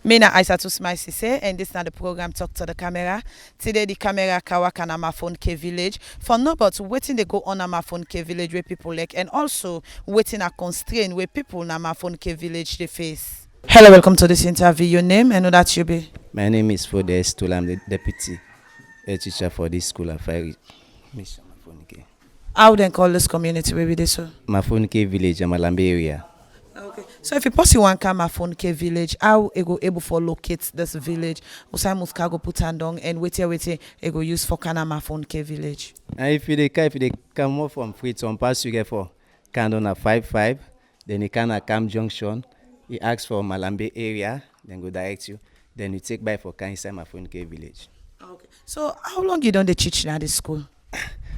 Me na Isatu Smile Sesay, and this is the program Talk to the Camera. Today the camera kawaka na Mafonekay village. For no but waiting they go on a Mafonekay village where people like, and also waiting a constraint where people na Mafonekay village they face. Hello, welcome to this interview. Your name and who that you be? My name is Fodes Tula. I'm the deputy head teacher for this school of fire mission Mafonekay. How then call this community where we this so? Mafonekay village, Amalambe area. Okay. So if you possibly want come Mafonekay village, how you go able for locate this village? Usai muska go put on and wait you go use for kana Mafonekay village. And if they come up from Freetown, pass you get for Candona 55, then you can Cam Junction. You ask for Malambe area, then go direct you. Then you take by for inside Mafonekay village. Okay. So how long you done the teach at this school?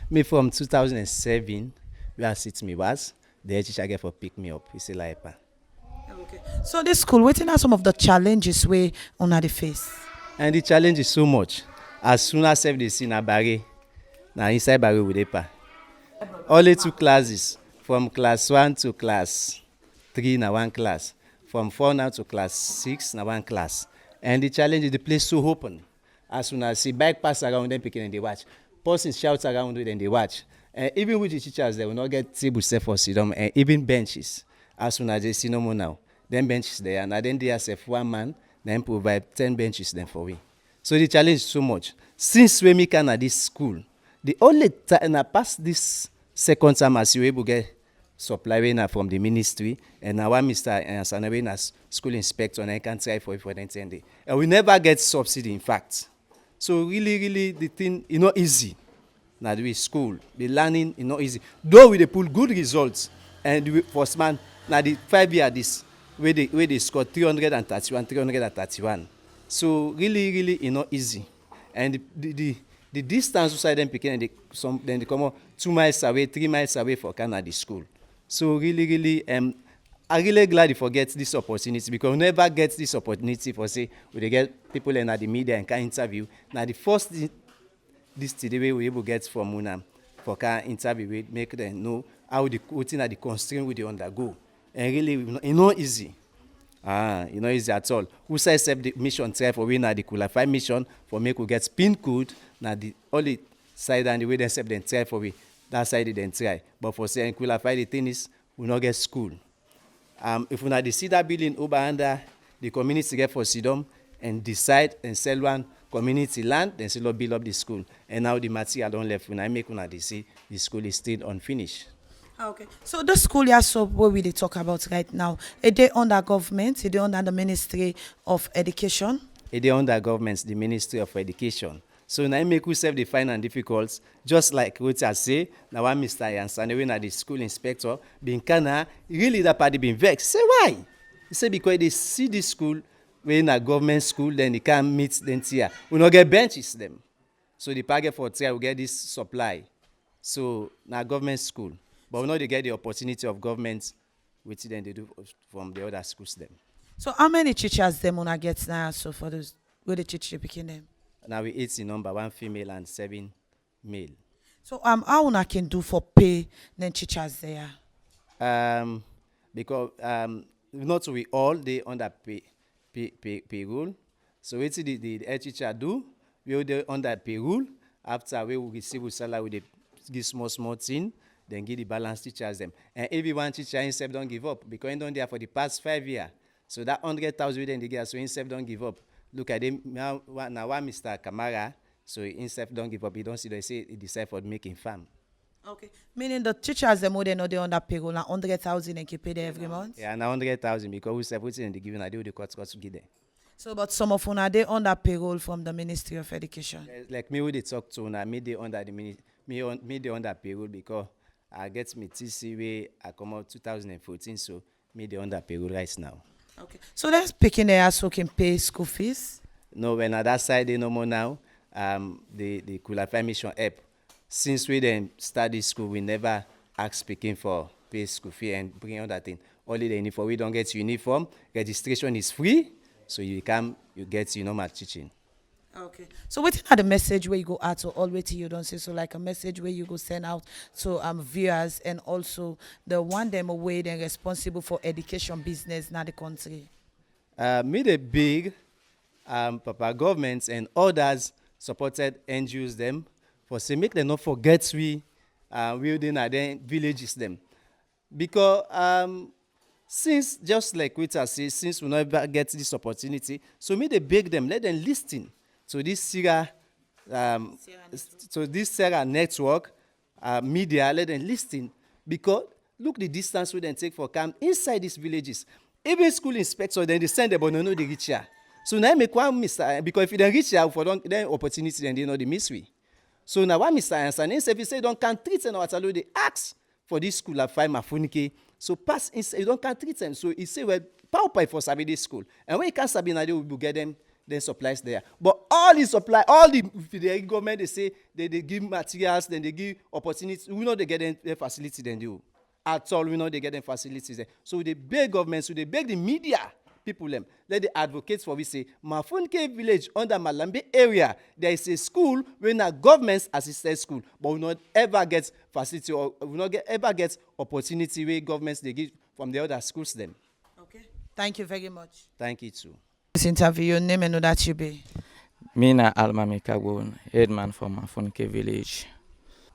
Me from 2007, where sit me was the head teacher get for pick me up. He say like. Okay. So this school, what are some of the challenges we on the face? And the challenge is so much. As soon as they see na barrier, na inside barrier with paper. Only 2 classes, from class 1 to class 3 na 1 class, from 4 now to class 6 na 1 class. And the challenge is the place so open. As soon as see bike pass around, them picking and they watch. Person shouts around with and they watch. And even with the teachers, they will not get table set for sit down, and even benches. As soon as they see no more now, then benches there, and then they have 1 man, then provide 10 benches then for we. So the challenge is so much. Since we make at this school, the only time I pass this second time as you able get supply from the ministry, and now Mr. Sanawe as school inspector, and I can try for it for the 10 days. And we never get subsidy, in fact. So really, the thing is not easy. Now the school, the learning is not easy. Though we pull good results, and the first man, now the 5 year this, where they score 331, 331. So really is not easy. And the distance outside them picking, and then they come out 2 miles away, 3 miles away for Canada school. So really, I'm really glad you forget this opportunity, because we never get this opportunity for say we get people in the media and can interview. Now the first this today we were able to get from Munam for can interview, we make them know how the coaching and the constraint we they undergo. And really, it's not easy. It's not easy at all. Who says the mission try for we now the qualified mission for make we get pin code. Now the only side and the way they accept them try for we that side they then try. But for saying qualify the thing is we not get school. If we not see that building over under the community get for Sidom and decide and sell one community land, then still build up the school. And now the material don't left. When I make una they see the school is still unfinished. Okay. So the school you so what we they talk about right now, is they under government, is they under the Ministry of Education? Is they under government, the Ministry of Education. So now make we self define and difficult, just like what I say, now one Mr. Yansane, when the school inspector, being kana, really that party being vexed. Say why? He say because they see this school, when a government school, then they can't meet them here. We not get benches them. So the target for try we get this supply. So now government school. But we know they get the opportunity of government, which then they do from the other schools them. So how many teachers them wanna get now? So for those where the teacher picking them? Now we 8 in number, 1 female and 7 male. So how una can do for pay then teachers there? Because not we all they under payroll. So what the head teacher do? We all they under payroll. After we will receive salary, we give small thing. Then give the balance teachers them. And everyone teacher himself don't give up, because he done there for the past 5 years. So that 100,000 then they get, so himself don't give up. Look at them now one Mr. Kamara, so himself don't give up. He don't see they say he decide for making farm. Okay. Meaning the teachers them more they know they under payroll na 100,000 and keep pay there every month? Yeah, now 100,000 because we separate and they give I do the cuts to give them. So but some of una they under payroll from the Ministry of Education. Like me we they talk to now, me they under the me they under payroll because I get me TC way I come out 2014, so me they under payroll right now. Okay. So that's picking there so can pay school fees? No, when on that side they no more now. The qualified mission help. Since we then study school, we never ask picking for pay school fee and bring on that thing. Only the uniform. We don't get uniform. Registration is free, so you get normal teaching. Okay. So what are the message where you go out to all way till you don't say so like a message where you go send out to viewers and also the one them away then responsible for education business in the country? Me the big Papa governments and others supported NGOs them for say make them not forget we within our villages them because since just like Wita says, since we never get this opportunity, so me they beg them, let them listen to this um, Sarah network media, let them listen because look the distance we then take for come inside these villages. Even school inspector then they send them, but no they reach here. So now make one mister because if you don't reach here for then opportunity then they know the miss we. So now one Mr. Answer, if you say don't can treat them, what they ask for this school at five Mafonekay. So pass inside, you don't can treat them. So he say well, power for sabi this school, and when you can't sabi now, they will get them then supplies there. But all the supply, all the government they say they give materials, then they give opportunities. We know they get them their facility then do. At all, we know they get them facilities there. So they beg government, so they beg the media people them. Let the advocates for we say Mafonekay village under Malambe area. There is a school where na government's assisted school, but we not ever get facility or we not ever get opportunity where governments they give from the other schools them. Okay. Thank you very much. Thank you too. This interview, your name and know that you be. Me na Mafonekay, headman from Mafonekay village.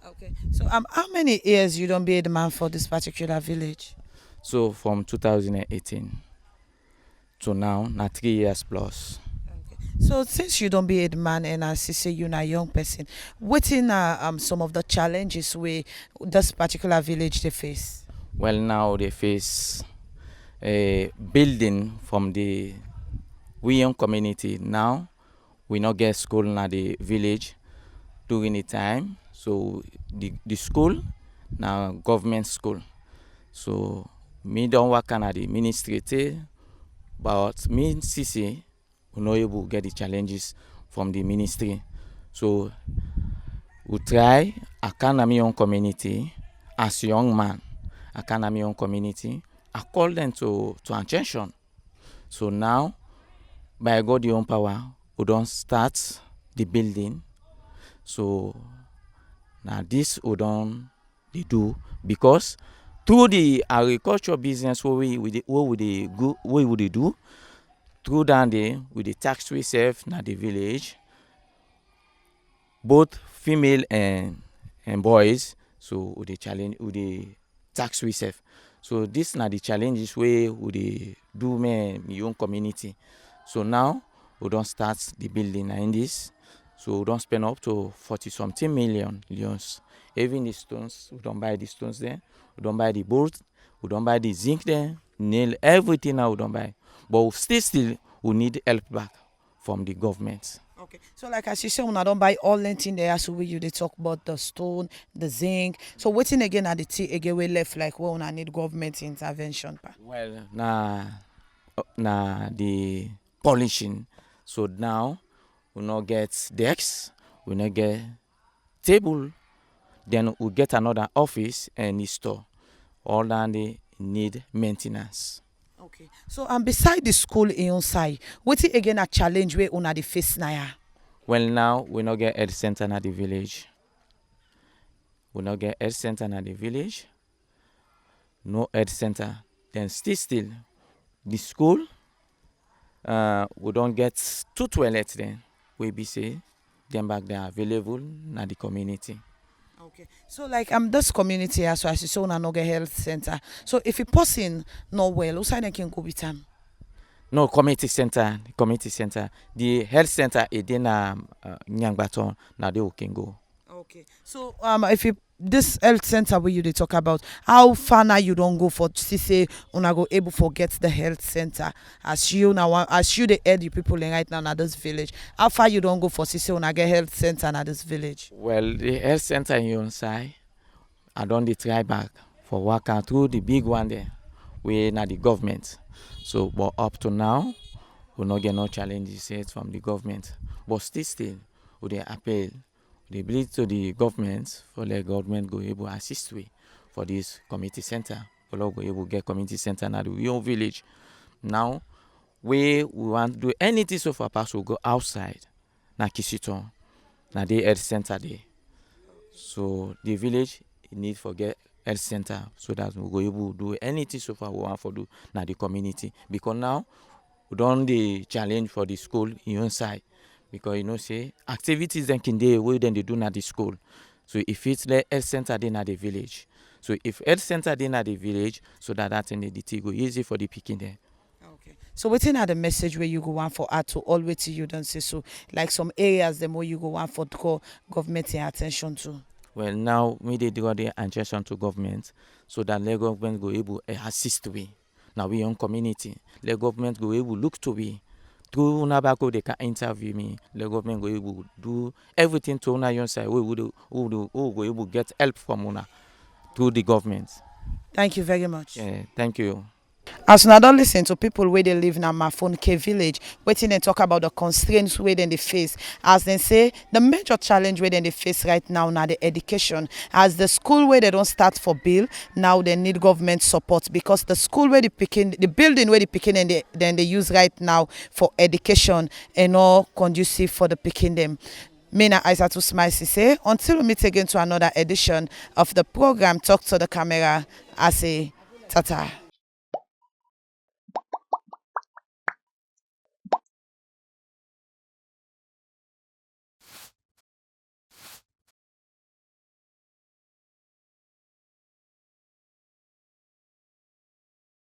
Okay. So how many years you don't be the man for this particular village? So from 2018 to now, na 3 years plus. Okay. So since you don't be the man and as you say you're a young person, what in some of the challenges we this particular village they face? Well, now they face a building from the we young community. Now we not get school in the village during the time. So the school now government school. So me don't work at the ministry, but me Sesay we not able to get the challenges from the ministry. So we try I can my own community as a young man. I can my own community. I call them to attention. So now by God the own power, we don't start the building. So now this we don't they do because through the agriculture business what we do through down there with the tax we save na the village, both female and boys. So with the challenge with the tax we save. So this na the challenges we do me own community. So now we don't start the building in this. So we don't spend up to 40-something million. Even the stones, we don't buy the stones there. We don't buy the boards. We don't buy the zinc there. Nail everything now we don't buy. But still we need help back from the government. Okay. So like as you say, when I don't buy all anything there, so we they talk about the stone, the zinc. So waiting again at the tea again we left like when I need government intervention. Well, the polishing. So now we not get desks, we not get table, then we get another office and the store. All that they need maintenance. Okay. So beside the school inside, what's again a challenge where una the face now? Well, now we not get health center in the village. We not get health center in the village. No health center. Then still the school. We don't get 2 toilets then. We be say them back there available in the community. Okay. So like this community as you say una no get health center. So if a person not well, who side can go with them? No community center. The health center is in Nyangbaton. Now they can go. Okay. So if you this health center where you they talk about, how far now you don't go for say una go able to get the health center as you now as you the head you people in right now in this village. How far you don't go for say una get health center in this village? Well, the health center in your side, I don't try back for work out through the big one there. We na the government. So but up to now we not get no challenges yet from the government. But still we they appeal. They believe to the government for the government go able to assist we for this community center. For go able to get community center now the own village. Now we want to do anything so far past we go outside. Na Kisiton. Na the health center there. So the village need for get health center so that we go able to do anything so far we want for do na the community. Because now we don dey challenge for the school inside, because you know say activities dem kin dey wey dem dey do na the school. So if it's the health center dey na the village. So if health center dey na the village, so that thing the thing go easy for the pikin dem. Okay. So wetin are the message where you go want for her to all wetin you don say so, like some areas them where you go want for call government attention to? Well, now we dey draw the attention to government, so that the government go able assist we. Now we young community, the government go able look to we. Through Nabako they can interview me. The government go able do everything to una young side. We go able get help from una through the government. Thank you very much. Yeah, thank you. As una don listen to people where they live na Mafonekay village, wetin dem talk about the constraints where dem dey face. As dem say, the major challenge where dem dey face right now na the education. As the school where they don't start for bill, now they need government support, because the school where the building where the pikin then they use right now for education and not conducive for the pikin them. Me na Isatu Smile Sesay. Until we meet again to another edition of the program Talk to the Camera, I say tata.